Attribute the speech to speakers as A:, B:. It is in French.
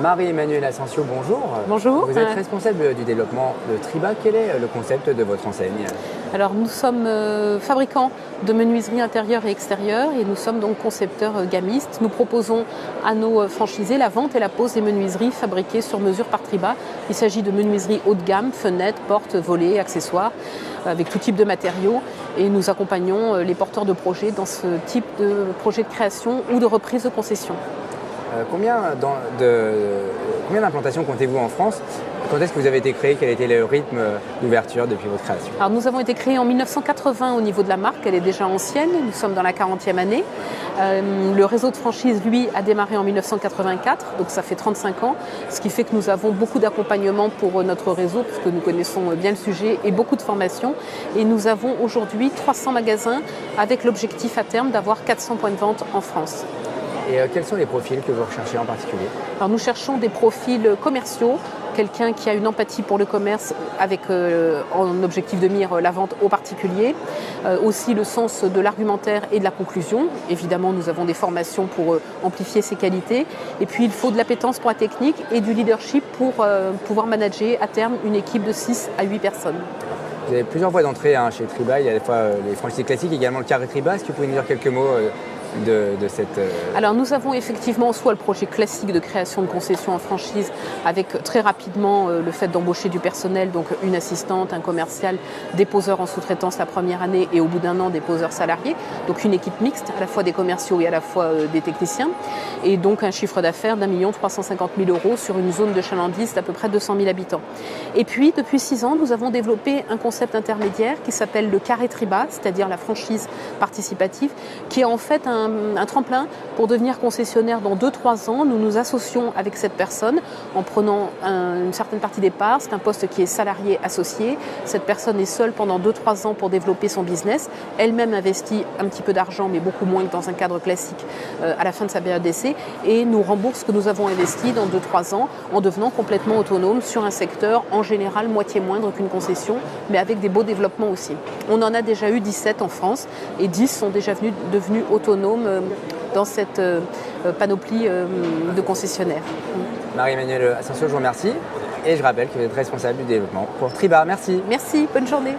A: Marie-Emmanuelle Asensio, bonjour.
B: Bonjour.
A: Vous êtes responsable du développement de Triba. Quel est le concept de votre enseigne?
B: Alors nous sommes fabricants de menuiserie intérieure et extérieure et nous sommes donc concepteurs gamistes. Nous proposons à nos franchisés la vente et la pose des menuiseries fabriquées sur mesure par Triba. Il s'agit de menuiseries haut de gamme, fenêtres, portes, volets, accessoires, avec tout type de matériaux. Et nous accompagnons les porteurs de projets dans ce type de projet de création ou de reprise de concession.
A: Combien d'implantations comptez-vous en France? Quand est-ce que vous avez été créé? Quel était le rythme d'ouverture depuis votre création?
B: Alors nous avons été créés en 1980 au niveau de la marque, elle est déjà ancienne, nous sommes dans la 40e année. Le réseau de franchise, lui, a démarré en 1984, donc ça fait 35 ans, ce qui fait que nous avons beaucoup d'accompagnement pour notre réseau, puisque nous connaissons bien le sujet, et beaucoup de formations. Et nous avons aujourd'hui 300 magasins avec l'objectif à terme d'avoir 400 points de vente en France.
A: Et quels sont les profils que vous recherchez en particulier?
B: Alors nous cherchons des profils commerciaux, quelqu'un qui a une empathie pour le commerce avec en objectif de mire la vente aux particuliers, aussi le sens de l'argumentaire et de la conclusion. Évidemment, nous avons des formations pour amplifier ces qualités. Et puis, il faut de l'appétence pour la technique et du leadership pour pouvoir manager à terme une équipe de 6 à 8 personnes.
A: Vous avez plusieurs voies d'entrée chez Triba. Il y a à la fois les franchisés classiques, également le carré Triba. Est-ce que vous pouvez nous dire quelques mots de cette...
B: Alors nous avons effectivement soit le projet classique de création de concessions en franchise avec très rapidement le fait d'embaucher du personnel, donc une assistante, un commercial, des poseurs en sous-traitance la première année et au bout d'un an des poseurs salariés, donc une équipe mixte à la fois des commerciaux et à la fois des techniciens, et donc un chiffre d'affaires d'1 350 000 € sur une zone de chalandise d'à peu près 200 000 habitants. Et puis depuis 6 ans, nous avons développé un concept intermédiaire qui s'appelle le carré Triba, c'est-à-dire la franchise participative, qui est en fait un tremplin pour devenir concessionnaire dans 2-3 ans. Nous nous associons avec cette personne en prenant une certaine partie des parts. C'est un poste qui est salarié associé. Cette personne est seule pendant 2-3 ans pour développer son business. Elle-même investit un petit peu d'argent, mais beaucoup moins que dans un cadre classique à la fin de sa période d'essai, et nous rembourse ce que nous avons investi dans 2-3 ans en devenant complètement autonome sur un secteur en général moitié moindre qu'une concession, mais avec des beaux développements aussi. On en a déjà eu 17 en France et 10 sont déjà devenus autonomes dans cette panoplie de concessionnaires.
A: Marie-Emmanuelle Asensio, je vous remercie et je rappelle que vous êtes responsable du développement pour Triba. Merci.
B: Merci, bonne journée.